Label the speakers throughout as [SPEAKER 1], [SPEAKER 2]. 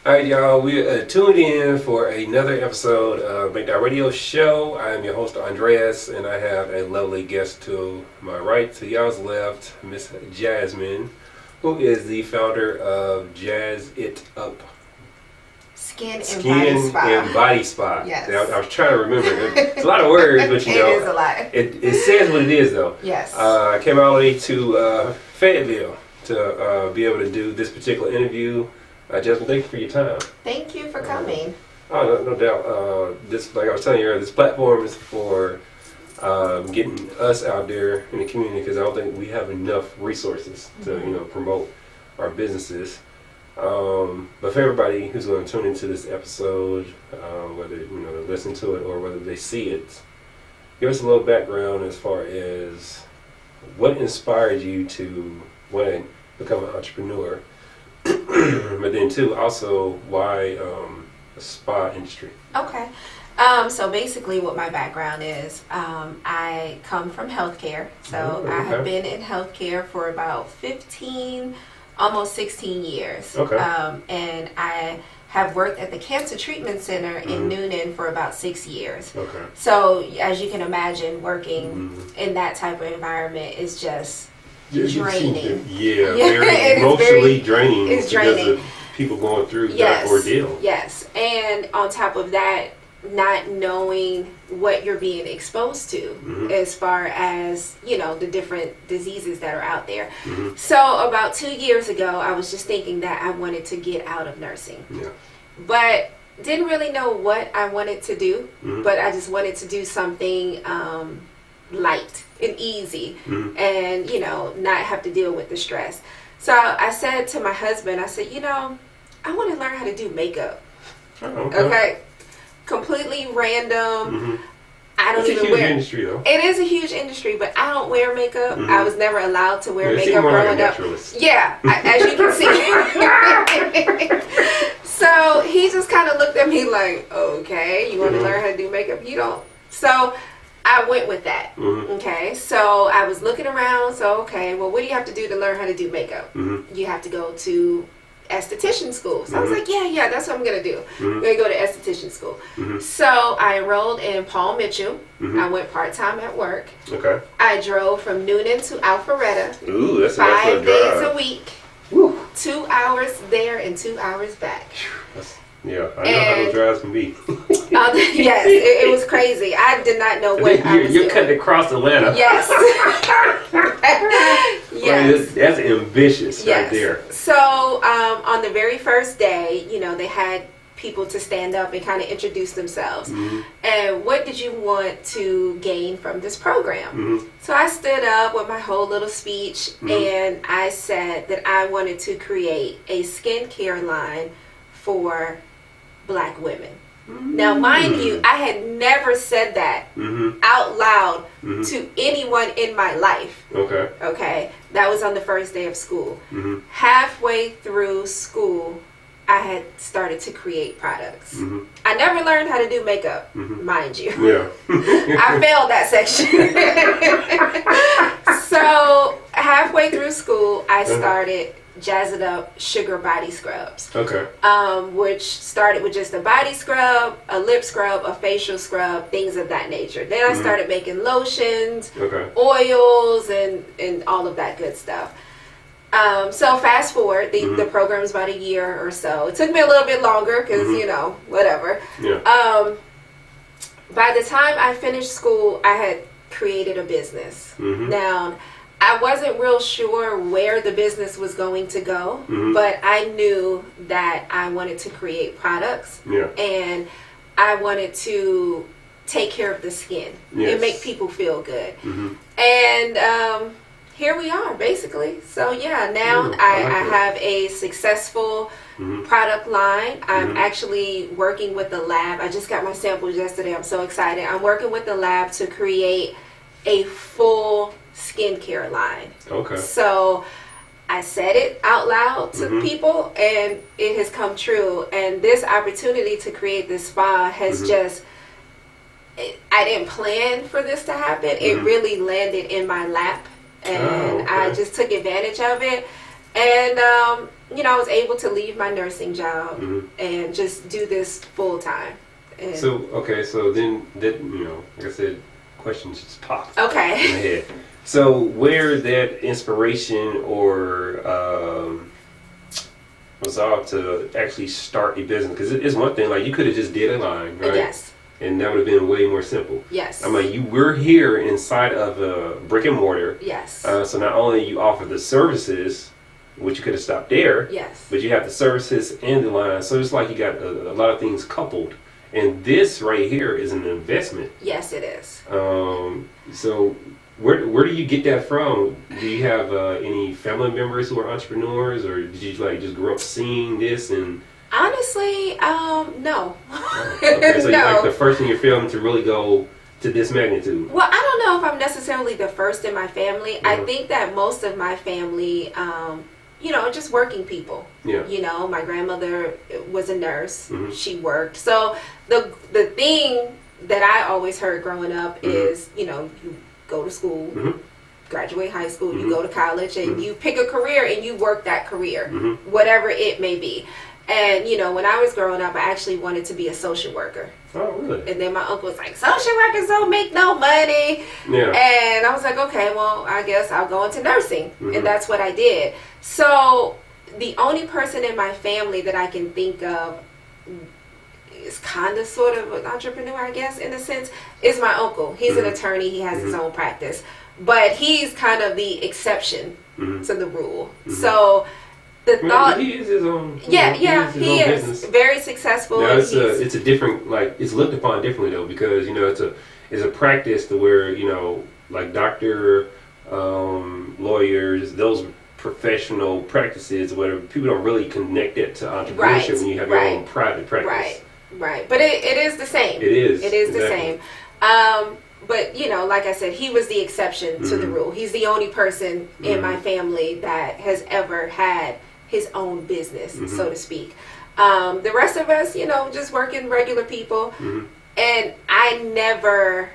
[SPEAKER 1] All right, y'all. We tuned in for another episode of Make That Radio Show. I am your host, Andreas, and I have a lovely guest to my right, to y'all's left, Miss Jasmine, who is the founder of Jazz It Up.
[SPEAKER 2] Skin and
[SPEAKER 1] Body Spa.
[SPEAKER 2] Yes.
[SPEAKER 1] Now, I was trying to remember. It's a lot of words, but you know.
[SPEAKER 2] It is a lot.
[SPEAKER 1] It says what it is, though.
[SPEAKER 2] Yes.
[SPEAKER 1] I came all the way to Fayetteville to be able to do this particular interview. Jasmine, thank you for your time.
[SPEAKER 2] Thank you for coming.
[SPEAKER 1] No doubt. This, like I was telling you earlier, this platform is for getting us out there in the community because I don't think we have enough resources to promote our businesses. But for everybody who's going to tune into this episode, whether they listen to it or whether they see it, give us a little background as far as what inspired you to one, become an entrepreneur, but then two, also why the spa industry.
[SPEAKER 2] Okay. So basically what my background is, I come from healthcare. So I have been in healthcare for about 15, almost 16 years.
[SPEAKER 1] Okay.
[SPEAKER 2] And I have worked at the Cancer Treatment Center in Noonan for about 6 years.
[SPEAKER 1] Okay.
[SPEAKER 2] So as you can imagine, working in that type of environment is just draining.
[SPEAKER 1] Yeah, very emotionally draining.
[SPEAKER 2] It's draining.
[SPEAKER 1] Because of people going through that ordeal.
[SPEAKER 2] Yes, and on top of that, not knowing what you're being exposed to as far as, the different diseases that are out there. So about 2 years ago, I was just thinking that I wanted to get out of nursing.
[SPEAKER 1] Yeah.
[SPEAKER 2] But didn't really know what I wanted to do, but I just wanted to do something light and easy and, not have to deal with the stress. So I said to my husband, I said, I want to learn how to do makeup.
[SPEAKER 1] Oh,
[SPEAKER 2] okay. Completely random. I don't even wear.
[SPEAKER 1] It's a huge industry, though.
[SPEAKER 2] It is a huge industry, but I don't wear makeup. I was never allowed to wear makeup
[SPEAKER 1] growing
[SPEAKER 2] up. Yeah, as you can see. So he just kind of looked at me like, okay, you want to learn how to do makeup? You don't. So I went with that. Okay, so I was looking around. So, okay, well, what do you have to do to learn how to do makeup? You have to go to esthetician school. So I was like, yeah, that's what I'm going to do. I'm going to go to esthetician school. So I enrolled in Paul Mitchell. I went part-time at work. Okay. I drove from Noonan to Alpharetta.
[SPEAKER 1] Ooh, that's
[SPEAKER 2] 5
[SPEAKER 1] a
[SPEAKER 2] days
[SPEAKER 1] drive.
[SPEAKER 2] a week.
[SPEAKER 1] Woo.
[SPEAKER 2] 2 hours there and 2 hours back.
[SPEAKER 1] Yeah, I know how those drives can be.
[SPEAKER 2] Yes, it was crazy. I did not know what I was
[SPEAKER 1] You're
[SPEAKER 2] doing.
[SPEAKER 1] cutting across Atlanta.
[SPEAKER 2] Yes. Yes.
[SPEAKER 1] That's ambitious right there.
[SPEAKER 2] So on the very first day, they had people to stand up and kind of introduce themselves. And what did you want to gain from this program? So I stood up with my whole little speech and I said that I wanted to create a skincare line for Black women. Now, mind you, I had never said that out loud to anyone in my life. Okay. That was on the first day of school. Halfway through school, I had started to create products. I never learned how to do makeup, mind you.
[SPEAKER 1] Yeah.
[SPEAKER 2] I failed that section. So halfway through school, I started Jazz It Up Sugar Body Scrubs. Okay. Which started with just a body scrub, a lip scrub, a facial scrub, things of that nature. Then I started making lotions, oils, and all of that good stuff. So fast forward, the program is about a year or so. It took me a little bit longer because, whatever. Yeah. By the time I finished school, I had created a business. Now, I wasn't real sure where the business was going to go, but I knew that I wanted to create products and I wanted to take care of the skin and make people feel good. And here we are, basically. So now I have a successful product line. I'm actually working with the lab. I just got my samples yesterday. I'm so excited. I'm working with the lab to create a full skincare line. Okay. So I said it out loud to people and it has come true. And this opportunity to create this spa has just, I didn't plan for this to happen. It really landed in my lap and I just took advantage of it. And, I was able to leave my nursing job and just do this full time.
[SPEAKER 1] So then like I said, questions just popped in my head. So where that inspiration or resolve to actually start a business? Because it's one thing, like you could have just did a line, right?
[SPEAKER 2] Yes.
[SPEAKER 1] And that would have been way more simple.
[SPEAKER 2] Yes.
[SPEAKER 1] I'm like, you were here inside of a brick and mortar.
[SPEAKER 2] Yes.
[SPEAKER 1] So not only you offer the services, which you could have stopped there.
[SPEAKER 2] Yes. But
[SPEAKER 1] you have the services and the line. So it's like you got a lot of things coupled. And this right here is an investment.
[SPEAKER 2] Yes, it is.
[SPEAKER 1] So where do you get that from? Do you have any family members who are entrepreneurs, or did you just grow up seeing this? And
[SPEAKER 2] honestly, no.
[SPEAKER 1] Okay, so you're like the first in your family to really go to this magnitude.
[SPEAKER 2] Well, I don't know if I'm necessarily the first in my family. I think that most of my family, just working people.
[SPEAKER 1] Yeah.
[SPEAKER 2] My grandmother was a nurse. She worked. So the thing that I always heard growing up is, you go to school, graduate high school, you go to college, and you pick a career and you work that career, whatever it may be. And, when I was growing up, I actually wanted to be a social worker.
[SPEAKER 1] Oh, really?
[SPEAKER 2] And then my uncle was like, social workers don't make no money.
[SPEAKER 1] Yeah.
[SPEAKER 2] And I was like, okay, well, I guess I'll go into nursing. And that's what I did. So the only person in my family that I can think of is kind of sort of an entrepreneur, I guess, in a sense, is my uncle. He's an attorney. He has his own practice. But he's kind of the exception to the rule. So the thought...
[SPEAKER 1] He is his own...
[SPEAKER 2] He is. Business. Very successful.
[SPEAKER 1] Now, it's a different... it's looked upon differently, though, because, it's a practice to where, like doctor, lawyers, those professional practices where people don't really connect it to entrepreneurship when you have your own private practice.
[SPEAKER 2] Right. But it is the same.
[SPEAKER 1] It is.
[SPEAKER 2] It is the same. But, like I said, he was the exception to the rule. He's the only person in my family that has ever had his own business, so to speak. The rest of us, just working regular people. And I never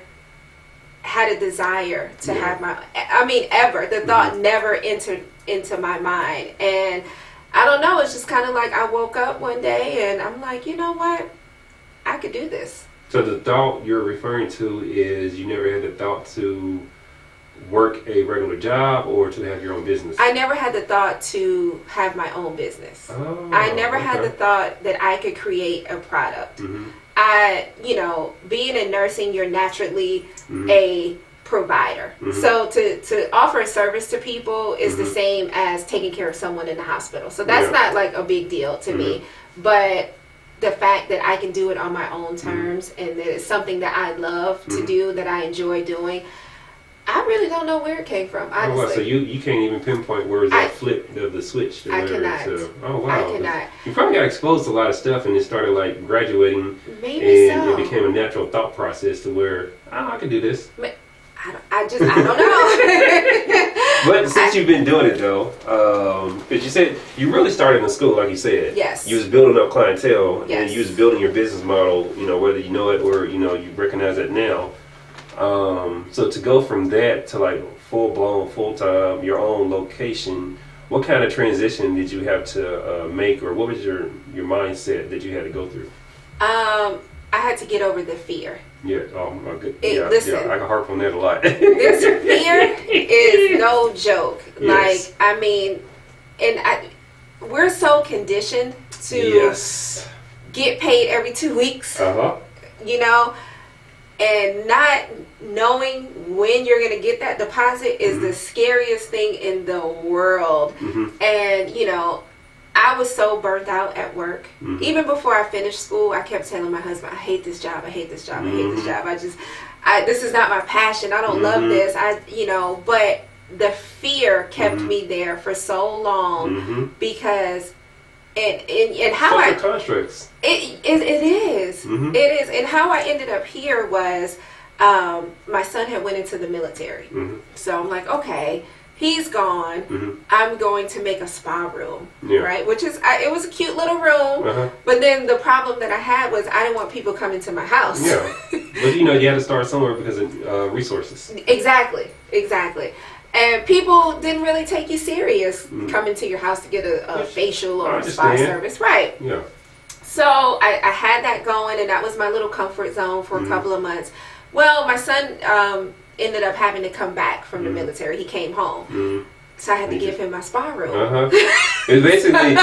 [SPEAKER 2] had a desire to have ever. The thought never entered into my mind. And I don't know, it's just kind of like I woke up one day and I'm like, you know what? I could do this.
[SPEAKER 1] So the thought you're referring to is you never had the thought to work a regular job or to have your own business?
[SPEAKER 2] I never had the thought to have my own business. I never had the thought that I could create a product. Being in nursing, you're naturally a provider. So to offer a service to people is the same as taking care of someone in the hospital. So that's not like a big deal to me. But the fact that I can do it on my own terms and that it's something that I love to do, that I enjoy doing, I really don't know where it came from, honestly.
[SPEAKER 1] Oh, wow. So you can't even pinpoint where that flip of the switch?
[SPEAKER 2] I cannot.
[SPEAKER 1] Oh, wow.
[SPEAKER 2] I cannot.
[SPEAKER 1] You probably got exposed to a lot of stuff and it started graduating.
[SPEAKER 2] Maybe
[SPEAKER 1] and
[SPEAKER 2] so.
[SPEAKER 1] It became a natural thought process to where, I can do this.
[SPEAKER 2] I don't know.
[SPEAKER 1] But since you've been doing it though, because you said you really started in school, like you said.
[SPEAKER 2] Yes.
[SPEAKER 1] You was building up clientele,
[SPEAKER 2] yes.
[SPEAKER 1] and you was building your business model. Whether you know it or you recognize it now. So to go from that to full blown, full time, your own location, what kind of transition did you have to make, or what was your mindset that you had to go through?
[SPEAKER 2] I had to get over the fear.
[SPEAKER 1] Yeah. Oh my goodness.
[SPEAKER 2] Listen,
[SPEAKER 1] I can harp on that a lot.
[SPEAKER 2] This fear is no joke.
[SPEAKER 1] Yes.
[SPEAKER 2] We're so conditioned to get paid every 2 weeks. And not knowing when you're going to get that deposit is the scariest thing in the world. And, I was so burnt out at work. Even before I finished school, I kept telling my husband, I hate this job, I hate this job, I hate this job. This is not my passion. I don't love this. But the fear kept me there for so long because and how
[SPEAKER 1] social constructs.
[SPEAKER 2] It is. It is. And how I ended up here was my son had went into the military. So I'm like, okay, he's gone. I'm going to make a spa room, right? Which is, it was a cute little room. But then the problem that I had was I didn't want people coming to my house.
[SPEAKER 1] Yeah. But you had to start somewhere because of resources.
[SPEAKER 2] Exactly. And people didn't really take you serious coming to your house to get a facial or a spa service. Right.
[SPEAKER 1] Yeah.
[SPEAKER 2] So I had that going, and that was my little comfort zone for a couple of months. Well, my son ended up having to come back from the military. He came home. So I had to give him my spa room.
[SPEAKER 1] It's basically,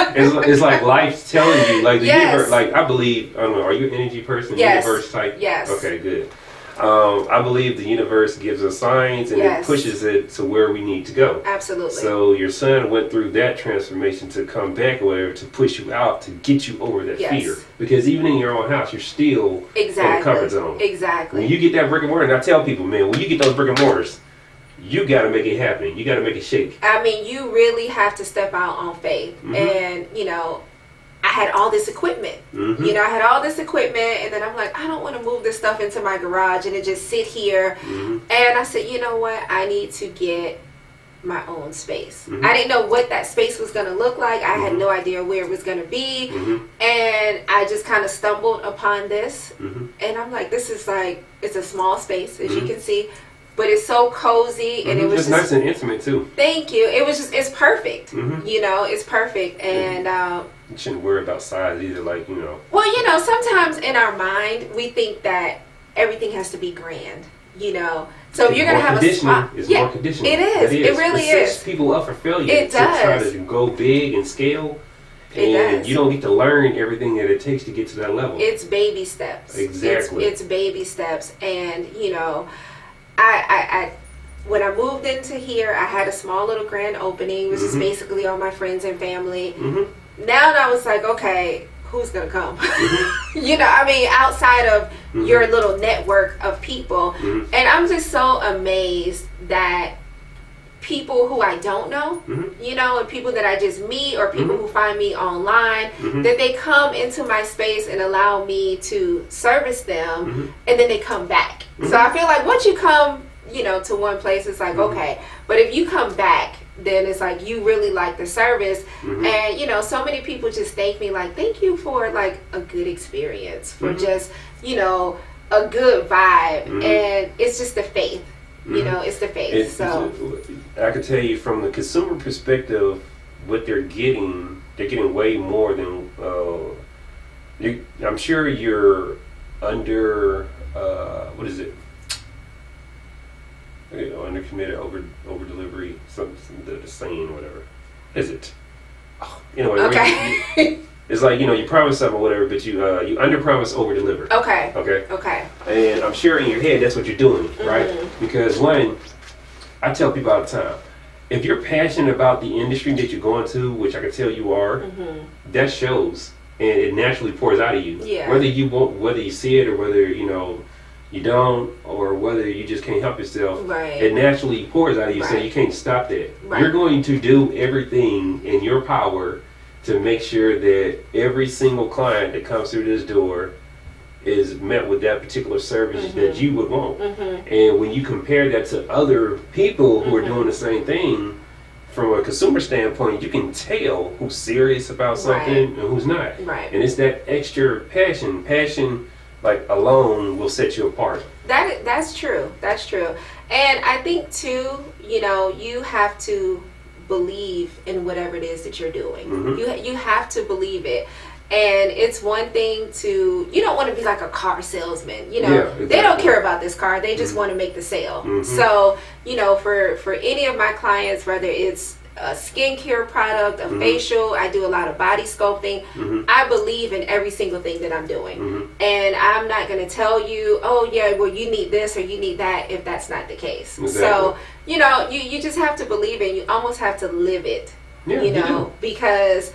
[SPEAKER 1] it's like life's telling you, like the universe, like I believe, I don't know, are you an energy person?
[SPEAKER 2] Yes.
[SPEAKER 1] Universe type?
[SPEAKER 2] Yes.
[SPEAKER 1] Okay, good. I believe the universe gives us signs and it pushes it to where we need to go.
[SPEAKER 2] Absolutely.
[SPEAKER 1] So your son went through that transformation to come back or whatever, to push you out, to get you over that fear. Because even in your own house, you're still in the comfort zone.
[SPEAKER 2] Exactly.
[SPEAKER 1] When you get that brick and mortar, and I tell people, man, when you get those brick and mortars, you got to make it happen. You got to make it shake.
[SPEAKER 2] I mean, you really have to step out on faith. And, you know, I had all this equipment. You know, I had all this equipment, and then I'm like, I don't want to move this stuff into my garage and it just sit here. And I said, you know what? I need to get my own space. I didn't know what that space was going to look like. I had no idea where it was going to be. And I just kind of stumbled upon this. And I'm like, this is like, it's a small space, as you can see. But it's so cozy, and it was
[SPEAKER 1] just nice and intimate too.
[SPEAKER 2] Thank you. It was just, it's perfect. You know, it's perfect. And
[SPEAKER 1] you shouldn't worry about size either, like, you know.
[SPEAKER 2] Well, you know, sometimes in our mind we think that everything has to be grand. You know, so if you're gonna have a spot,
[SPEAKER 1] more conditioning.
[SPEAKER 2] It is. It really
[SPEAKER 1] it
[SPEAKER 2] is.
[SPEAKER 1] sets people up for failure.
[SPEAKER 2] It does.
[SPEAKER 1] To try to go big and scale. And you don't get to learn everything that it takes to get to that level.
[SPEAKER 2] It's baby steps.
[SPEAKER 1] Exactly.
[SPEAKER 2] It's baby steps, and you know. I when I moved into here, I had a small little grand opening, which is basically all my friends and family. Now I was like, okay, who's gonna come? You know, I mean, outside of your little network of people, and I'm just so amazed that people who I don't know, you know, and people that I just meet, or people who find me online, that they come into my space and allow me to service them, and then they come back. So I feel like once you come, you know, to one place, it's like, okay, but if you come back, then it's like you really like the service. And you know, so many people just thank me, like, thank you for like a good experience, for just, you know, a good vibe. And it's just the faith. You know, it's the faith. So
[SPEAKER 1] I could tell you from the consumer perspective, what they're getting way more than I'm sure you're under what is it? You know, under committed, over delivery, something the saying, whatever. Is it? Oh, anyway,
[SPEAKER 2] okay.
[SPEAKER 1] It's like, you know, you promise something or whatever, but you under promise, over deliver.
[SPEAKER 2] Okay.
[SPEAKER 1] Okay.
[SPEAKER 2] Okay.
[SPEAKER 1] And I'm sure in your head that's what you're doing, right? Because one, I tell people all the time, if you're passionate about the industry that you're going to, which I can tell you are, that shows, and it naturally pours out of you.
[SPEAKER 2] Yeah.
[SPEAKER 1] Whether you see it, or whether, you know, you don't, or whether you just can't help yourself, it naturally pours out of you. So you can't stop that. You're going to do everything in your power to make sure that every single client that comes through this door is met with that particular service that you would want. And when you compare that to other people who are doing the same thing, from a consumer standpoint, you can tell who's serious about something and who's not. And it's that extra passion. Passion, like, alone will set you apart.
[SPEAKER 2] That's true. That's true. And I think too, you know, you have to believe in whatever it is that you're doing. You have to believe it. And it's one thing to, you don't want to be like a car salesman, you know, they don't care about this car, they just want to make the sale. So, you know, for any of my clients, whether it's a skincare product, a facial, I do a lot of body sculpting, I believe in every single thing that I'm doing. And I'm not going to tell you, oh yeah, well, you need this or you need that, if that's not the case. So, you know, you just have to believe it. You almost have to live it, you know, because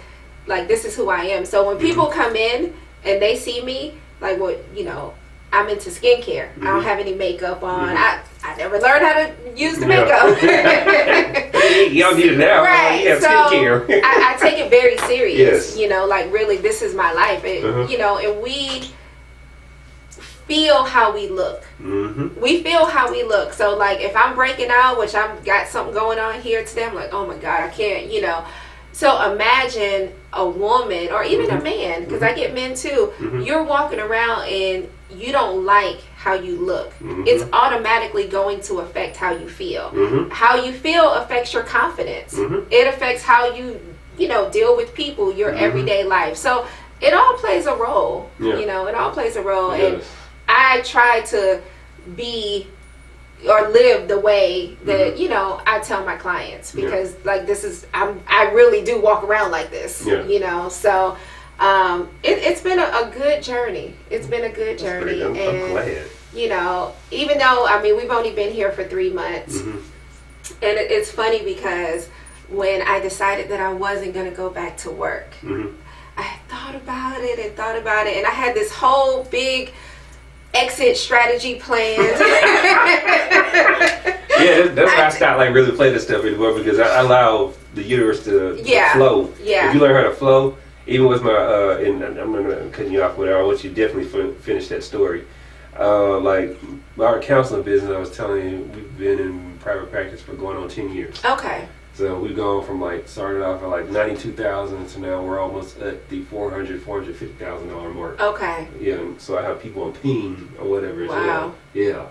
[SPEAKER 2] like, this is who I am. So when people come in and they see me, like, well, you know, I'm into skincare. I don't have any makeup on. I never learned how to use the makeup.
[SPEAKER 1] You don't need it now.
[SPEAKER 2] Right.
[SPEAKER 1] You have
[SPEAKER 2] so
[SPEAKER 1] skincare.
[SPEAKER 2] I take it very serious. You know, like, really, this is my life. And, you know, and we feel how we look. We feel how we look. So, like, if I'm breaking out, which I've got something going on here today, I'm like, oh my God, I can't, you know. So imagine a woman, or even a man, because I get men too, you're walking around and you don't like how you look.
[SPEAKER 1] Mm-hmm.
[SPEAKER 2] It's automatically going to affect how you feel.
[SPEAKER 1] Mm-hmm.
[SPEAKER 2] How you feel affects your confidence.
[SPEAKER 1] Mm-hmm.
[SPEAKER 2] It affects how you deal with people, your
[SPEAKER 1] Mm-hmm.
[SPEAKER 2] everyday life. So it all plays a role.
[SPEAKER 1] Yeah.
[SPEAKER 2] It all plays a role.
[SPEAKER 1] Yes.
[SPEAKER 2] And I try to be or live the way that
[SPEAKER 1] Mm-hmm.
[SPEAKER 2] I tell my clients, because like I really do walk around like this. So it's been a good journey. It's been a good journey.
[SPEAKER 1] I'm glad.
[SPEAKER 2] Even though we've only been here for 3 months,
[SPEAKER 1] Mm-hmm.
[SPEAKER 2] and it's funny because when I decided that I wasn't going to go back to work,
[SPEAKER 1] Mm-hmm.
[SPEAKER 2] I thought about it, and I had this whole big exit strategy planned.
[SPEAKER 1] Yeah, that's why I stopped really play this stuff anymore, because I allow the universe to flow.
[SPEAKER 2] Yeah.
[SPEAKER 1] If you learn how to flow, even with my and I'm not gonna cut you off, whatever. I want you to definitely finish that story. Like our counseling business, I was telling you, we've been in private practice for going on 10 years.
[SPEAKER 2] Okay.
[SPEAKER 1] So we've gone from started off at $92,000 to now we're almost at the $450,000 mark.
[SPEAKER 2] Okay.
[SPEAKER 1] Yeah, and so I have people on ping or whatever as
[SPEAKER 2] Wow.
[SPEAKER 1] well. Yeah.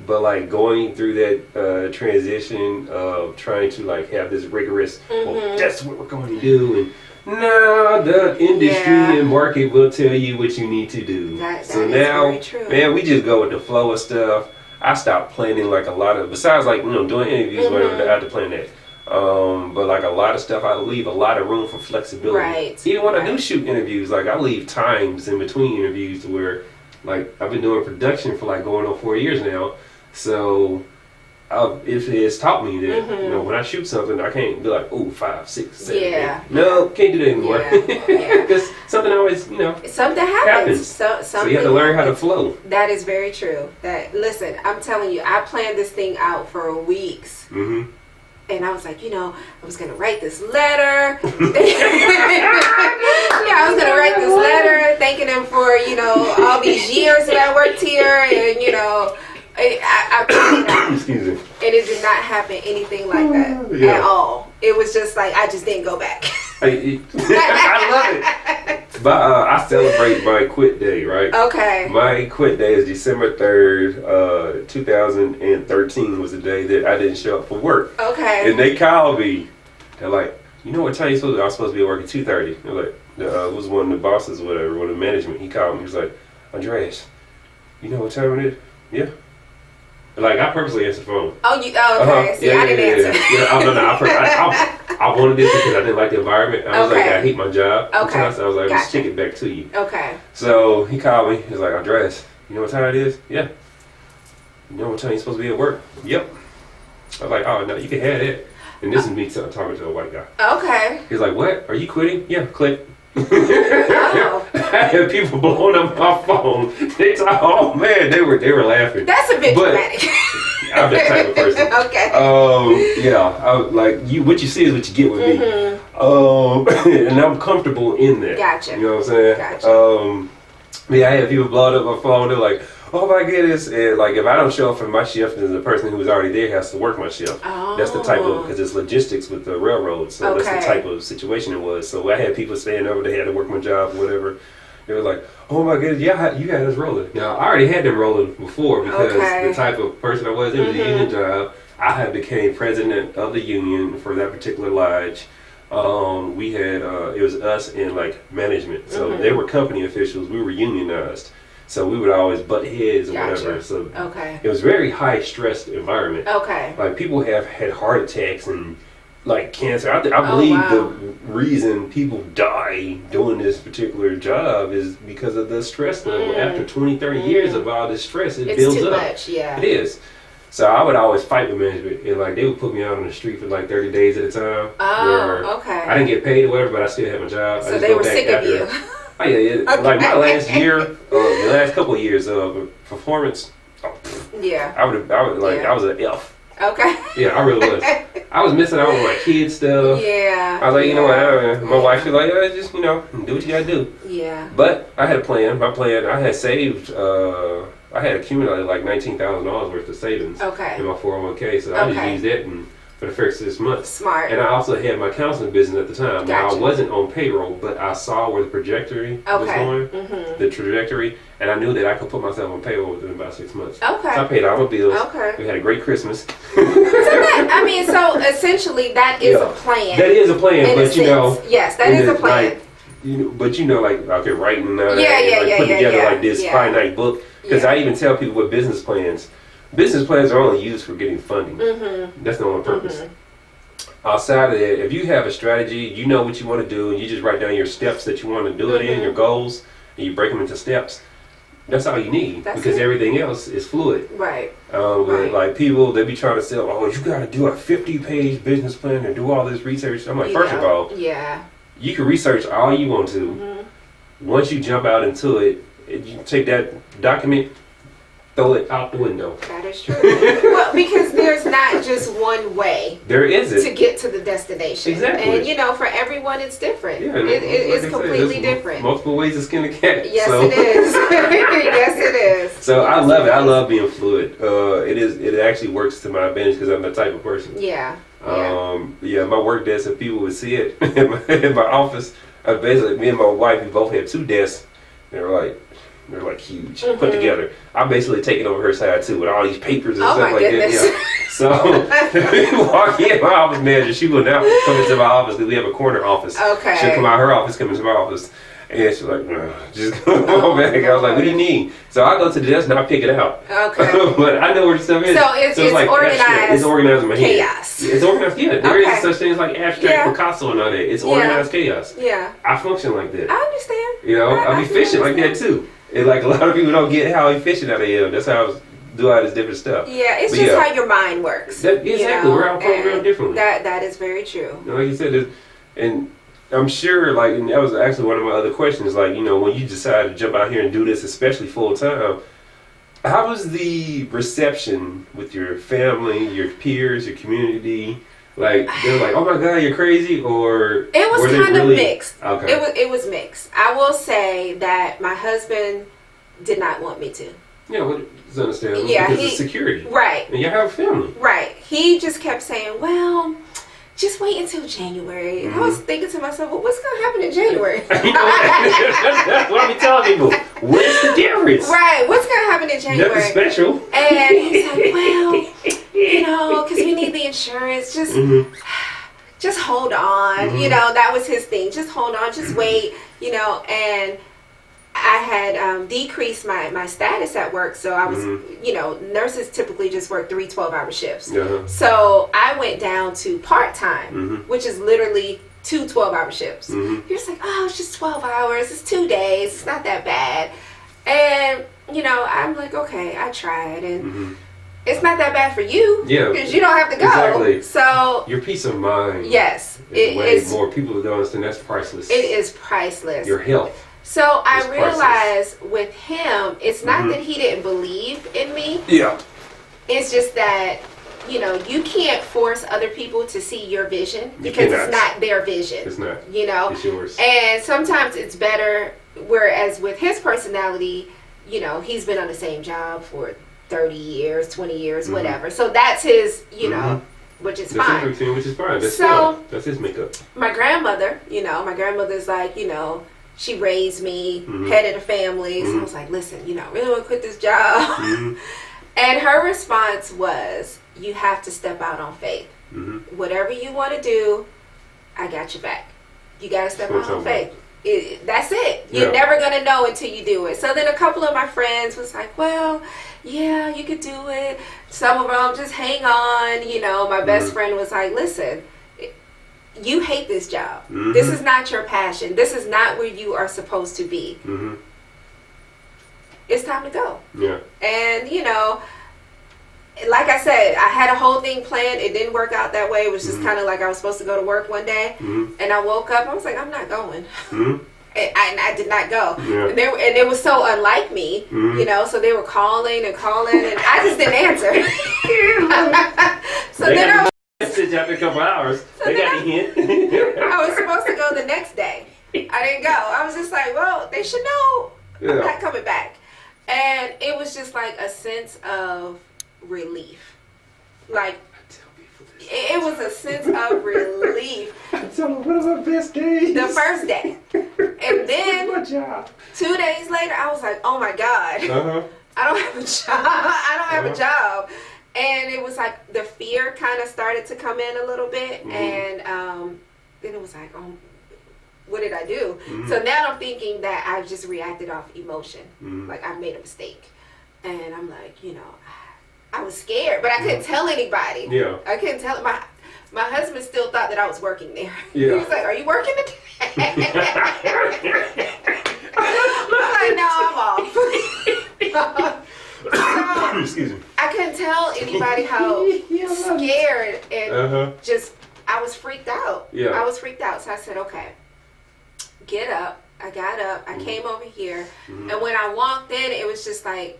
[SPEAKER 1] But going through that transition of trying to have this rigorous, well, that's what we're going to do, and no, the industry and market will tell you what you need to do.
[SPEAKER 2] That
[SPEAKER 1] so
[SPEAKER 2] is
[SPEAKER 1] now,
[SPEAKER 2] very true.
[SPEAKER 1] man, we just go with the flow of stuff. I stopped planning a lot of, besides doing interviews, whatever, I had to plan that. But a lot of stuff, I leave a lot of room for flexibility.
[SPEAKER 2] Right.
[SPEAKER 1] Even when I do shoot interviews, I leave times in between interviews to where, I've been doing production for going on 4 years now. So if it's taught me that, when I shoot something, I can't be 5, 6, 7, 8. No, can't do that anymore. Because something always,
[SPEAKER 2] something happens.
[SPEAKER 1] So you have to learn how to flow.
[SPEAKER 2] That is very true. Listen, I'm telling you, I planned this thing out for weeks.
[SPEAKER 1] Mm-hmm.
[SPEAKER 2] And I was like, I was going to write this letter. I was going to write this letter thanking him for, all these years that I worked here. And, I
[SPEAKER 1] excuse me.
[SPEAKER 2] And it did not happen anything like that at all. It was just I just didn't go back.
[SPEAKER 1] I love it. But I celebrate my quit day, right?
[SPEAKER 2] Okay.
[SPEAKER 1] My quit day is December 3rd, 2013 was the day that I didn't show up for work.
[SPEAKER 2] Okay.
[SPEAKER 1] And they called me. They're like, you know what time you supposed to be? I was supposed to be at work at 2:30. They're like, it was one of the bosses, whatever, one of the management. He called me. He was like, Andreas, you know what time it is? Yeah. I purposely answered the phone.
[SPEAKER 2] Oh, okay. See, I didn't answer.
[SPEAKER 1] I wanted this because I didn't like the environment. I was I hate my job.
[SPEAKER 2] Okay.
[SPEAKER 1] So I was let's kick it back to you.
[SPEAKER 2] Okay.
[SPEAKER 1] So he called me. He was like, Andreas, you know what time it is? Yeah. You know what time you're supposed to be at work? Yep. I was like, oh, no, you can have it. And this is me talking to a white guy.
[SPEAKER 2] Okay.
[SPEAKER 1] He's like, what? Are you quitting? Yeah, click.
[SPEAKER 2] Oh.
[SPEAKER 1] I had people blowing up my phone. They talk, oh man, they were laughing.
[SPEAKER 2] That's a bit dramatic.
[SPEAKER 1] I'm that type of person.
[SPEAKER 2] Okay.
[SPEAKER 1] Yeah. What you see is what you get with me. And I'm comfortable in that.
[SPEAKER 2] Gotcha.
[SPEAKER 1] You know what I'm saying?
[SPEAKER 2] Gotcha.
[SPEAKER 1] I had people blowing up my phone. They're like, oh my goodness. And if I don't show up for my shift, then the person who was already there has to work my shift.
[SPEAKER 2] Oh.
[SPEAKER 1] That's the type of, because it's logistics with the railroad. So that's the type of situation it was. So I had people staying over, they had to work my job, whatever. They were like, oh my goodness, yeah, you had us rolling. Now, I already had them rolling before because the type of person I was, it was a union job. I had became president of the union for that particular lodge. We had, it was us and management. So they were company officials, we were unionized. So we would always butt heads or whatever. So it was very high stressed environment.
[SPEAKER 2] Okay.
[SPEAKER 1] People have had heart attacks and cancer. I believe the reason people die doing this particular job is because of the stress level. After 20, 30 years of all this stress, it builds up.
[SPEAKER 2] It's too much, yeah.
[SPEAKER 1] It is. So I would always fight with management, and they would put me out on the street for 30 days at a time.
[SPEAKER 2] Oh, okay.
[SPEAKER 1] I didn't get paid or whatever, but I still had my job.
[SPEAKER 2] So they were sick of you.
[SPEAKER 1] Oh yeah. My last year, the last couple of years of performance.
[SPEAKER 2] Yeah.
[SPEAKER 1] I was an F.
[SPEAKER 2] Okay.
[SPEAKER 1] Yeah, I really was. I was missing out on my kids stuff.
[SPEAKER 2] Yeah.
[SPEAKER 1] I was like, you know what? My wife was like, just do what you gotta do.
[SPEAKER 2] Yeah.
[SPEAKER 1] But I had a plan. My plan, I had saved. I had accumulated $19,000 worth of savings in my 401k. So I just used that for the first 6 months.
[SPEAKER 2] Smart.
[SPEAKER 1] And I also had my counseling business at the time.
[SPEAKER 2] Gotcha.
[SPEAKER 1] Now I wasn't on payroll, but I saw where the trajectory was going. The trajectory. And I knew that I could put myself on payroll within about 6 months.
[SPEAKER 2] Okay.
[SPEAKER 1] So I paid all my bills.
[SPEAKER 2] Okay.
[SPEAKER 1] We had a great Christmas.
[SPEAKER 2] So essentially that is a plan.
[SPEAKER 1] That is a plan, but
[SPEAKER 2] yes, that is a plan.
[SPEAKER 1] Like, okay, writing putting together like this finite book. Because I even tell people with business plans are only used for getting funding. Mm-hmm. That's the only purpose. Mm-hmm. Outside of that, if you have a strategy, you know what you want to do, and you just write down your steps that you want to do it in, your goals, and you break them into steps. That's all you need, because everything else is fluid.
[SPEAKER 2] Right.
[SPEAKER 1] Like people, they be trying to sell, you got to do a 50-page business plan and do all this research. I'm like, first of all, you can research all you want to. Mm-hmm. Once you jump out into it, you take that document, throw it out the window.
[SPEAKER 2] That is true. Well, because there's not just one way.
[SPEAKER 1] There isn't.
[SPEAKER 2] To get to the destination.
[SPEAKER 1] Exactly.
[SPEAKER 2] And for everyone it's different.
[SPEAKER 1] Yeah,
[SPEAKER 2] it's completely different.
[SPEAKER 1] Multiple ways to skin a cat.
[SPEAKER 2] Yes, it is. Yes, it is.
[SPEAKER 1] So I love it. I love being fluid. It actually works to my advantage because I'm that type of person.
[SPEAKER 2] Yeah.
[SPEAKER 1] My work desk, if people would see it in my office, basically me and my wife, we both had 2 desks. They're like huge, put together. I'm basically taking over her side too with all these papers and stuff like that. Yeah. So walk in, my office manager, she will now come into my office because we have a corner office.
[SPEAKER 2] Okay.
[SPEAKER 1] She'll come out her office, come into my office. And she's like, just go back. I was like, what do you need? So I go to the desk and I pick it out. Okay. But I know where the stuff is.
[SPEAKER 2] So it's like
[SPEAKER 1] organized. It's organized in my head.
[SPEAKER 2] Chaos.
[SPEAKER 1] It's organized. Yeah. There is such things like abstract Picasso and all that. It's organized chaos.
[SPEAKER 2] Yeah.
[SPEAKER 1] I function like that.
[SPEAKER 2] I understand.
[SPEAKER 1] I'm efficient like that too. And like a lot of people don't get how efficient I am. That's how I do all this different stuff.
[SPEAKER 2] Yeah, it's just how your mind works.
[SPEAKER 1] Exactly. We're all programmed differently.
[SPEAKER 2] That is very true.
[SPEAKER 1] Like you said, and I'm sure, and that was actually one of my other questions, when you decide to jump out here and do this, especially full time, how was the reception with your family, your peers, your community? Like, they're like, oh my God, you're crazy? Or
[SPEAKER 2] it was kind of mixed.
[SPEAKER 1] Okay.
[SPEAKER 2] It was mixed. I will say that my husband did not want me to.
[SPEAKER 1] Yeah, well, it's understandable.
[SPEAKER 2] Yeah,
[SPEAKER 1] because of security.
[SPEAKER 2] Right.
[SPEAKER 1] And you have a family.
[SPEAKER 2] Right. He just kept saying, well, just wait until January. Mm-hmm. And I was thinking to myself, well, what's going to happen in January?
[SPEAKER 1] That's what I be telling people. What's the difference?
[SPEAKER 2] Right. What's going to happen in January?
[SPEAKER 1] Nothing special.
[SPEAKER 2] And he's like, well, because we need the insurance. Just hold on. Mm-hmm. That was his thing. Just hold on. Just wait. And I had decreased my status at work, so I was, nurses typically just work 3 12-hour shifts. Uh-huh. So I went down to part-time, which is literally 2 12-hour shifts. Mm-hmm. You're just like, it's just 12 hours. It's 2 days. It's not that bad. And, I'm like, okay, I tried. And it's not that bad for you. Yeah. Because you don't have to go.
[SPEAKER 1] Exactly.
[SPEAKER 2] So
[SPEAKER 1] your peace of mind.
[SPEAKER 2] Yes.
[SPEAKER 1] It's more people don't understand that's priceless.
[SPEAKER 2] It is priceless.
[SPEAKER 1] Your health.
[SPEAKER 2] So I realized with him, it's not that he didn't believe in me.
[SPEAKER 1] Yeah.
[SPEAKER 2] It's just that, you can't force other people to see your vision because it's not their vision.
[SPEAKER 1] It's not. It's yours.
[SPEAKER 2] And sometimes it's better, whereas with his personality, he's been on the same job for 30 years, 20 years, whatever. So that's his, which is fine.
[SPEAKER 1] That's his routine, which is fine. That's his makeup.
[SPEAKER 2] My grandmother, my grandmother's like, she raised me, head of the family. So I was like, listen, I really want to quit this job. And her response was, you have to step out on faith. Whatever you want to do, I got your back. You got to step out on faith. That's it. You're never going to know until you do it. So then a couple of my friends was like, well, yeah, you could do it. Some of them just hang on. My best friend was like, listen, you hate this job. This is not your passion. This is not where you are supposed to be. It's time to go. Yeah. And, like I said, I had a whole thing planned. It didn't work out that way. It was just kind of like I was supposed to go to work one day. And I woke up. I was like, I'm not going. And I did not go. Yeah. And it was so unlike me, so they were calling and I just didn't answer. So then I
[SPEAKER 1] message after a couple hours. They got the hint.
[SPEAKER 2] I was supposed to go the next day. I didn't go. I was just like, well, they should know I'm not coming back. And it was just like a sense of relief. Like,
[SPEAKER 1] for this.
[SPEAKER 2] It was a sense of relief.
[SPEAKER 1] So one of my best days.
[SPEAKER 2] The first day. And then
[SPEAKER 1] my job.
[SPEAKER 2] 2 days later, I was like, oh my God. I don't have a job. I don't have a job. And it was like the fear kind of started to come in a little bit. And then it was like, oh, what did I do? So now I'm thinking that I just reacted off emotion. Like I made a mistake. And I'm like, you know, I was scared, but I couldn't tell anybody.
[SPEAKER 1] Yeah.
[SPEAKER 2] I couldn't tell. My husband still thought that I was working there.
[SPEAKER 1] Yeah.
[SPEAKER 2] He was like, are you working today? I'm like, no, I'm off. So,
[SPEAKER 1] excuse me.
[SPEAKER 2] I couldn't tell anybody how scared and just, I was freaked out.
[SPEAKER 1] Yeah.
[SPEAKER 2] I was freaked out. So I said, okay, get up. I got up. I came over here. And when I walked in, it was just like,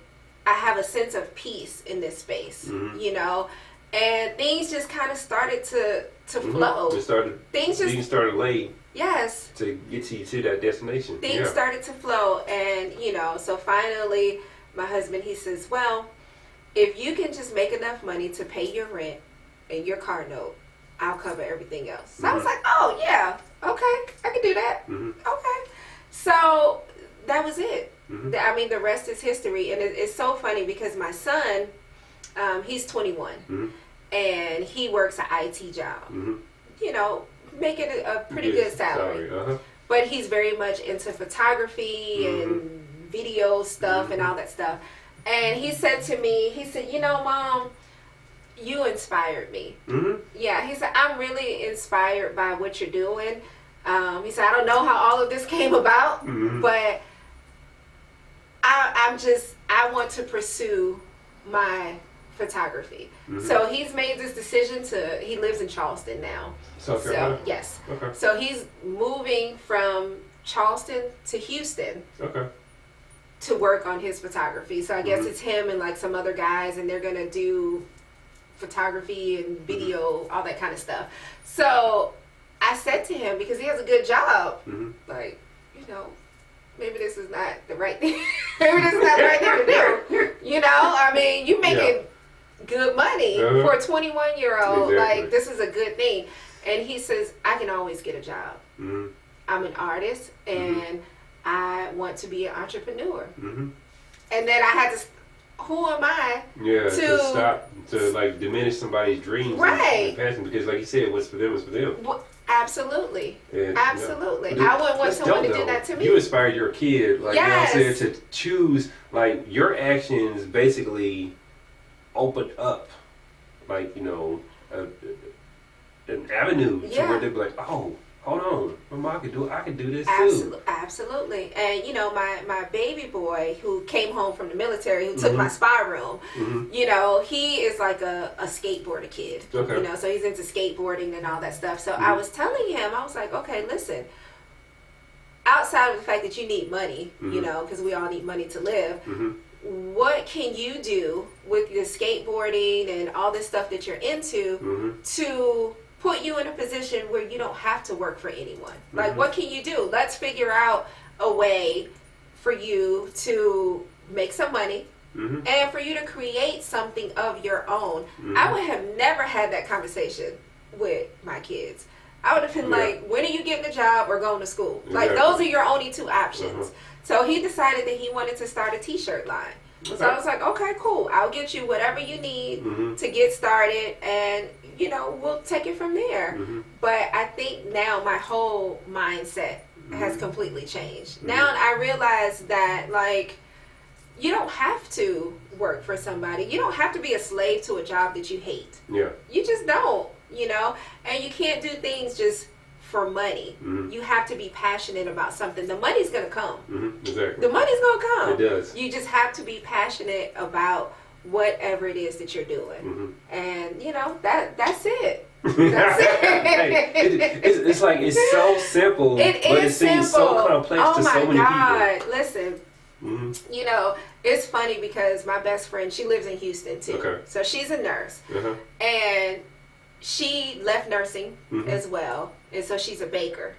[SPEAKER 2] I have a sense of peace in this space, you know? And things just kind of started to flow. Things started
[SPEAKER 1] laying.
[SPEAKER 2] Yes.
[SPEAKER 1] To get you to that destination.
[SPEAKER 2] Things started to flow. And, you know, so finally, my husband, he says, well, if you can just make enough money to pay your rent and your car note, I'll cover everything else. So I was like, oh, yeah, okay, I can do that. Okay. So that was it. I mean, the rest is history. And it's so funny because my son, he's 21, and he works an IT job, you know, making a pretty good salary. But he's very much into photography and video stuff and all that stuff. And he said to me, he said, you know, Mom, you inspired me. Yeah, he said, I'm really inspired by what you're doing. He said, I don't know how all of this came about, but I want to pursue my photography. So he's made this decision he lives in Charleston now.
[SPEAKER 1] South Carolina?
[SPEAKER 2] So, yes.
[SPEAKER 1] Okay.
[SPEAKER 2] So he's moving from Charleston to Houston.
[SPEAKER 1] Okay.
[SPEAKER 2] To work on his photography. So I guess it's him and like some other guys, and they're going to do photography and video, all that kind of stuff. So I said to him, because he has a good job, like, you know, maybe this is not the right thing. Maybe this is not the right thing to do. You know, I mean, you making good money for a 21-year-old.
[SPEAKER 1] Exactly.
[SPEAKER 2] Like, this is a good thing. And he says, I can always get a job. I'm an artist, and I want to be an entrepreneur. And then I had to, who am I
[SPEAKER 1] to stop, to like diminish somebody's dreams and passion, because like you said, what's for them is for them.
[SPEAKER 2] Well, absolutely.
[SPEAKER 1] And,
[SPEAKER 2] absolutely.
[SPEAKER 1] You know,
[SPEAKER 2] I wouldn't want someone to do that to me.
[SPEAKER 1] You inspired your kid, like you know what I'm saying, to choose, like your actions basically opened up, like, you know, an avenue to where they'd be like, oh, hold on, Mama, I can do this too.
[SPEAKER 2] Absolutely. And you know, my baby boy who came home from the military, who took my spa room, you know, he is like a skateboarder kid. You know, so he's into skateboarding and all that stuff. So I was telling him, I was like, okay, listen, outside of the fact that you need money, you know, because we all need money to live, what can you do with your skateboarding and all this stuff that you're into to put you in a position where you don't have to work for anyone? Like, what can you do? Let's figure out a way for you to make some money and for you to create something of your own. I would have never had that conversation with my kids. I would have been like, when are you getting a job or going to school? Like, those are your only two options. So he decided that he wanted to start a t-shirt line. So I was like, okay, cool. I'll get you whatever you need to get started, and, you know, we'll take it from there. But I think now my whole mindset has completely changed. Now I realize that, like, you don't have to work for somebody. You don't have to be a slave to a job that you hate. You just don't, you know? And you can't do things just for money. You have to be passionate about something. The money's going to come. The money's going to come.
[SPEAKER 1] It does.
[SPEAKER 2] You just have to be passionate about whatever it is that you're doing. And, you know, that's it. That's it.
[SPEAKER 1] It's like, it's so simple, but it seems so complex to so many people.
[SPEAKER 2] Listen, you know, it's funny because my best friend, she lives in Houston too. So she's a nurse. And she left nursing as well. And so she's a baker.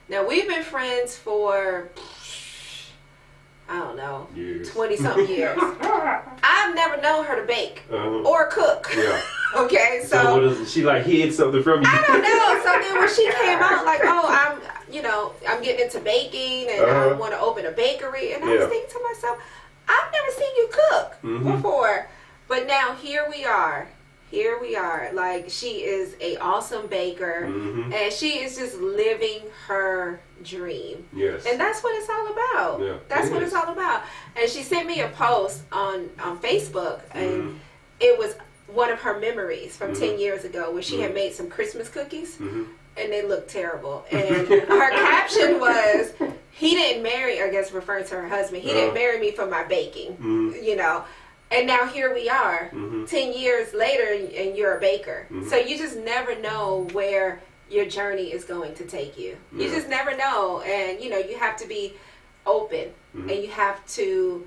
[SPEAKER 2] Now, we've been friends for, I don't know, 20-something years. I've never known her to bake or cook. Okay,
[SPEAKER 1] so she like hid something from you?
[SPEAKER 2] I don't know. So then when she came out, like, oh, I'm getting into baking and I want to open a bakery, and I was thinking to myself, I've never seen you cook before, but now here we are. Like, she is a awesome baker, and she is just living her dream.
[SPEAKER 1] Yes.
[SPEAKER 2] And that's what it's all about.
[SPEAKER 1] Yeah,
[SPEAKER 2] that's what it's all about. And she sent me a post on Facebook, and it was one of her memories from 10 years ago where she had made some Christmas cookies, and they looked terrible. And her caption was, he didn't marry, I guess referring to her husband, he didn't marry me for my baking, you know. And now here we are, 10 years later, and you're a baker. So you just never know where your journey is going to take you. You just never know. And, you know, you have to be open, and you have to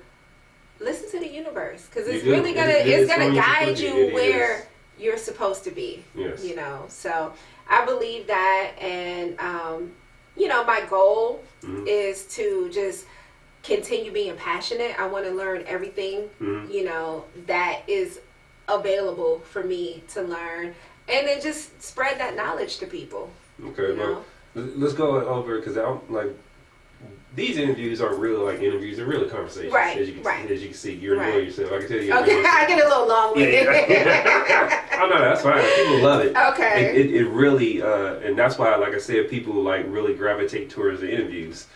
[SPEAKER 2] listen to the universe, because it's really gonna guide you where you're supposed to be.
[SPEAKER 1] Yes.
[SPEAKER 2] You know, so I believe that, and you know, my goal is to just continue being passionate. I want to learn everything, you know, that is available for me to learn, and then just spread that knowledge to people.
[SPEAKER 1] Okay, well, let's go over, because I'm like, these interviews aren't really like interviews; they're really conversations.
[SPEAKER 2] Right,
[SPEAKER 1] as you can see, you're knowing yourself. I can tell you.
[SPEAKER 2] Okay, I get a little long with it.
[SPEAKER 1] Oh no, that's fine. People love it.
[SPEAKER 2] Okay.
[SPEAKER 1] It really, and that's why, like I said, people like really gravitate towards the interviews.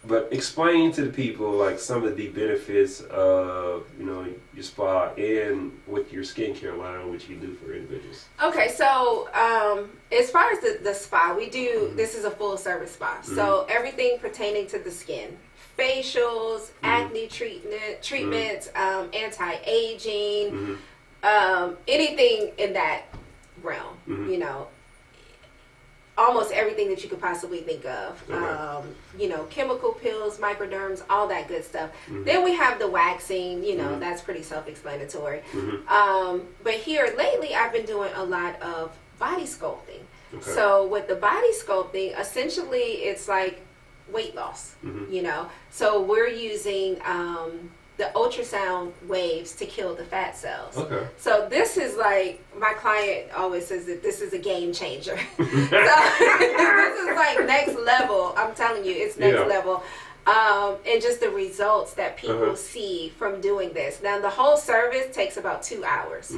[SPEAKER 1] But explain to the people like some of the benefits of, you know, your spa and with your skincare line, which you do for individuals.
[SPEAKER 2] Okay, so as far as the spa, we do, this is a full service spa. So everything pertaining to the skin, facials, acne treatments, anti-aging, anything in that realm, you know. Almost everything that you could possibly think of. You know, chemical pills, microderms, all that good stuff. Then we have the waxing, you know, that's pretty self-explanatory. But here lately, I've been doing a lot of body sculpting. So with the body sculpting, essentially it's like weight loss, you know. So we're using the ultrasound waves to kill the fat cells. So this is like, my client always says that this is a game changer. So this is like next level. I'm telling you, it's next level. And just the results that people see from doing this. Now the whole service takes about 2 hours.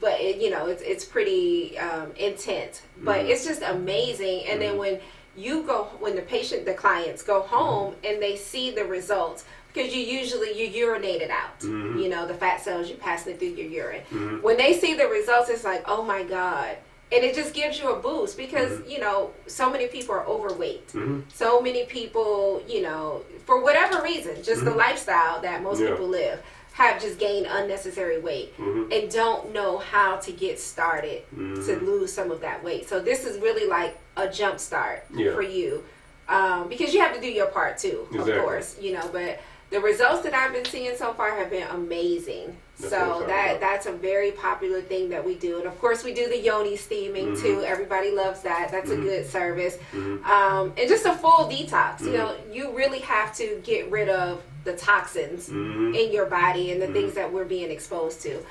[SPEAKER 2] But you know, it's pretty intense, but it's just amazing. And then when the clients go home and they see the results, because you urinate it out, you know, the fat cells, you pass it through your urine. When they see the results, it's like, oh my God. And it just gives you a boost, because, you know, so many people are overweight. So many people, you know, for whatever reason, just the lifestyle that most people live, have just gained unnecessary weight and don't know how to get started to lose some of that weight. So this is really like a jump start for you, because you have to do your part too, of course, you know, but the results that I've been seeing so far have been amazing. So that's a very popular thing that we do. And of course we do the yoni steaming too. Everybody loves that. That's a good service. And just a full detox. You know, you really have to get rid of the toxins in your body and the things that we're being exposed to.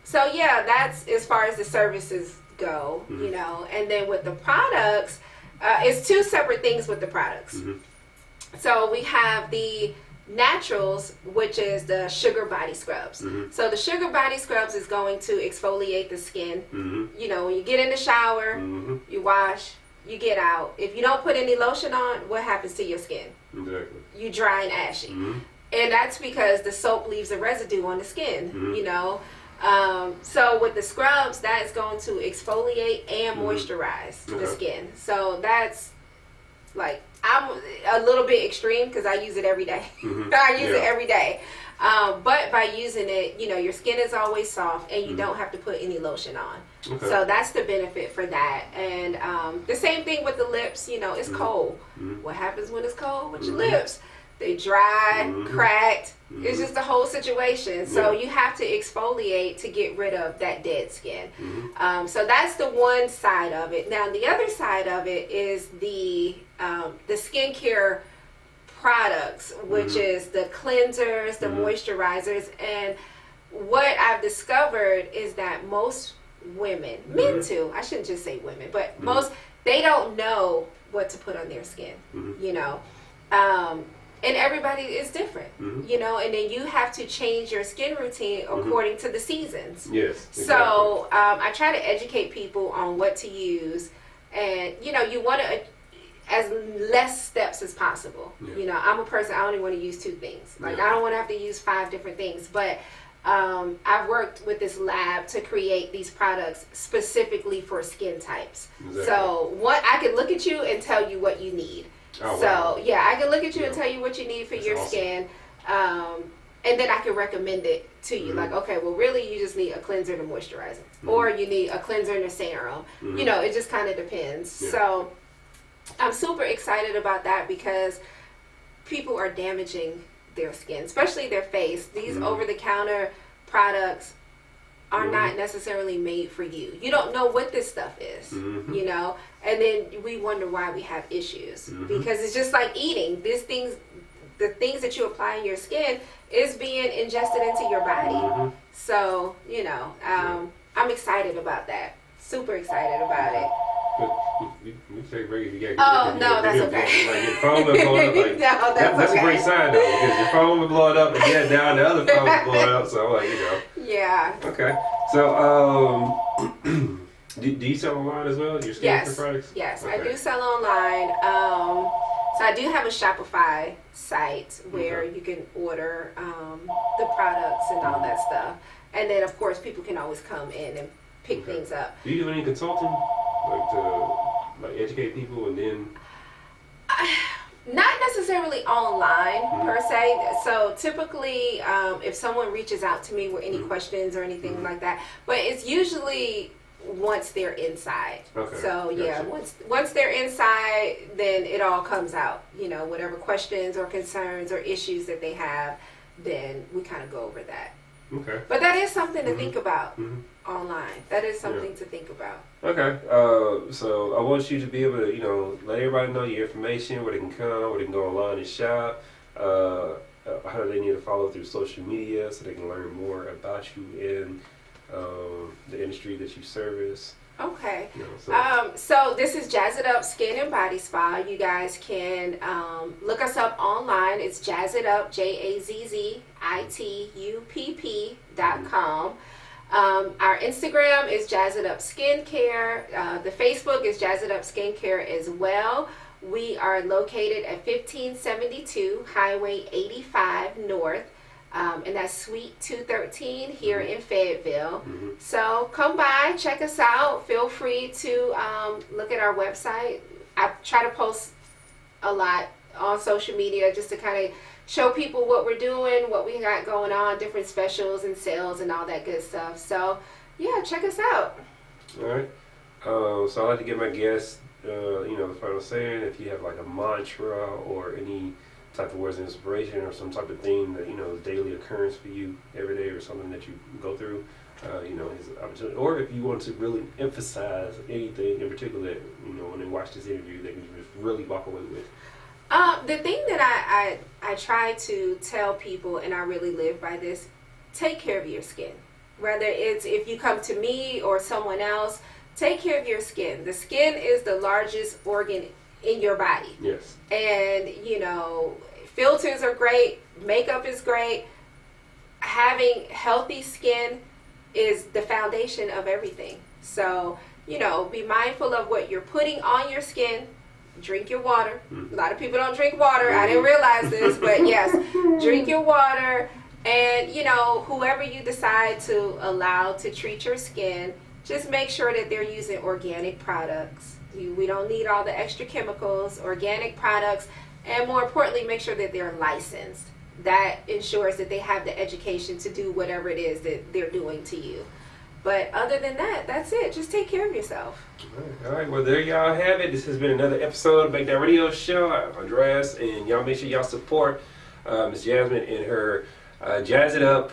[SPEAKER 2] So yeah, that's as far as the services go, you know. And then with the products, it's two separate things with the products. So we have the naturals, which is the sugar body scrubs. So the sugar body scrubs is going to exfoliate the skin. You know, when you get in the shower, you wash, you get out. If you don't put any lotion on, what happens to your skin? You dry and ashy. And that's because the soap leaves a residue on the skin, you know. So with the scrubs, that is going to exfoliate and moisturize the skin. So that's like, I'm a little bit extreme because I use it every day. I use it every day. But by using it, you know, your skin is always soft and you don't have to put any lotion on. So that's the benefit for that. And the same thing with the lips, you know, it's cold. What happens when it's cold with your lips? They dry, cracked. It's just the whole situation. So you have to exfoliate to get rid of that dead skin. So that's the one side of it. Now the other side of it is the skincare products, which is the cleansers, the moisturizers, and what I've discovered is that most women, men too, I shouldn't just say women, but most, they don't know what to put on their skin, you know. And everybody is different, you know, and then you have to change your skin routine according to the seasons.
[SPEAKER 1] Yes. Exactly.
[SPEAKER 2] So I try to educate people on what to use, and, you know, you want to as less steps as possible. You know, I'm a person, I only want to use 2 things. Like, I don't want to have to use 5 different things, but I've worked with this lab to create these products specifically for skin types. Exactly. So I can look at you and tell you what you need. Oh, so wow. Yeah, I can look at you and tell you what you need for your skin, and then I can recommend it to you. Like, okay, well, really, you just need a cleanser and a moisturizer, or you need a cleanser and a serum. You know, it just kind of depends. So I'm super excited about that because people are damaging their skin, especially their face. These over-the-counter products are not necessarily made for you. You don't know what this stuff is, you know, and then we wonder why we have issues because it's just like eating. The things that you apply in your skin is being ingested into your body. So, you know, I'm excited about that. Super excited about it.
[SPEAKER 1] You take a break if you get.
[SPEAKER 2] Oh, no, that's okay.
[SPEAKER 1] Like, your phone will blow up. Like,
[SPEAKER 2] no,
[SPEAKER 1] that's okay. A great sign though, because your phone will blow it up, and then down the other phone will blow it up. So, like, you know.
[SPEAKER 2] Yeah.
[SPEAKER 1] Okay. So, do you sell online as well? Your skincare products?
[SPEAKER 2] Yes, okay. I do sell online. So I do have a Shopify site where you can order the products and all that stuff, and then of course people can always come in and pick things up. Do you
[SPEAKER 1] do any consulting, like to educate people and then?
[SPEAKER 2] Not necessarily online per se. So typically, if someone reaches out to me with any questions or anything like that, but it's usually once they're inside. Okay. So yeah, once they're inside, then it all comes out. You know, whatever questions or concerns or issues that they have, then we kind of go over that.
[SPEAKER 1] Okay.
[SPEAKER 2] But that is something to think about online. That is something to think about.
[SPEAKER 1] Okay. So I want you to be able to, you know, let everybody know your information, where they can come, where they can go online and shop. How do they need to follow through social media so they can learn more about you and the industry that you service.
[SPEAKER 2] Okay. You know, so this is Jazz It Up Skin and Body Spa. You guys can look us up online. It's Jazz It Up, JAZZITUPP.com. Our Instagram is Jazz It Up Skincare. The Facebook is Jazz It Up Skincare as well. We are located at 1572 Highway 85 North. And that's Suite 213 here in Fayetteville. So come by, check us out. Feel free to look at our website. I try to post a lot on social media just to kind of show people what we're doing, what we got going on, different specials and sales and all that good stuff. So yeah, check us out.
[SPEAKER 1] All right. So I like to give my guests, you know, the final saying. If you have like a mantra or any type of words of inspiration or some type of thing that, you know, is daily occurrence for you every day or something that you go through, you know, is an opportunity. Or if you want to really emphasize anything in particular that, you know, when they watch this interview, they can just really walk away with.
[SPEAKER 2] The thing that I try to tell people, and I really live by this, take care of your skin. Whether it's if you come to me or someone else, take care of your skin. The skin is the largest organ in your body.
[SPEAKER 1] Yes.
[SPEAKER 2] And, you know, filters are great, makeup is great. Having healthy skin is the foundation of everything. So, you know, be mindful of what you're putting on your skin. Drink your water. A lot of people don't drink water. I didn't realize this, but yes, drink your water. And, you know, whoever you decide to allow to treat your skin, just make sure that they're using organic products. We don't need all the extra chemicals, organic products, and more importantly, make sure that they're licensed. That ensures that they have the education to do whatever it is that they're doing to you. But other than that, that's it. Just take care of yourself.
[SPEAKER 1] All right. Well, there y'all have it. This has been another episode of Make That Radio Show. I'm Andreas, and y'all make sure y'all support Miss Jasmine and her Jazz It Up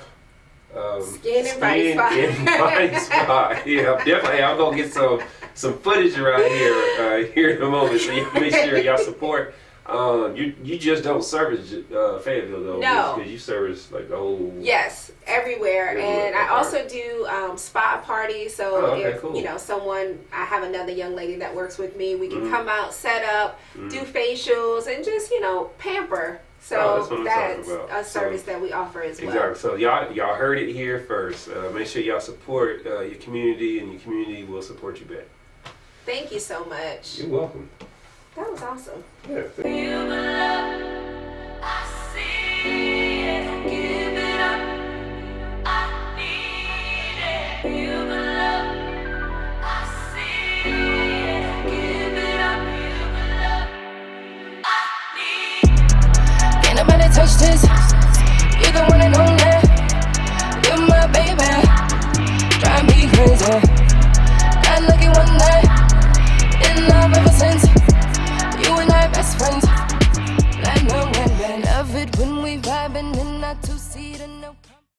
[SPEAKER 2] Skin and Body Spa.
[SPEAKER 1] Yeah, definitely. I'm gonna get some footage around here in a moment. So you make sure y'all support. You just don't service Fayetteville though.
[SPEAKER 2] No,
[SPEAKER 1] because you service like the whole.
[SPEAKER 2] Yes,
[SPEAKER 1] state.
[SPEAKER 2] everywhere. And I also do spa parties. So if
[SPEAKER 1] cool.
[SPEAKER 2] you know I have another young lady that works with me. We can come out, set up, do facials, and just pamper. So that's a service that we offer as well.
[SPEAKER 1] Exactly. So y'all heard it here first. Make sure y'all support your community, and your community will support you back.
[SPEAKER 2] Thank you so much.
[SPEAKER 1] You're welcome.
[SPEAKER 2] That was awesome.
[SPEAKER 1] Yeah.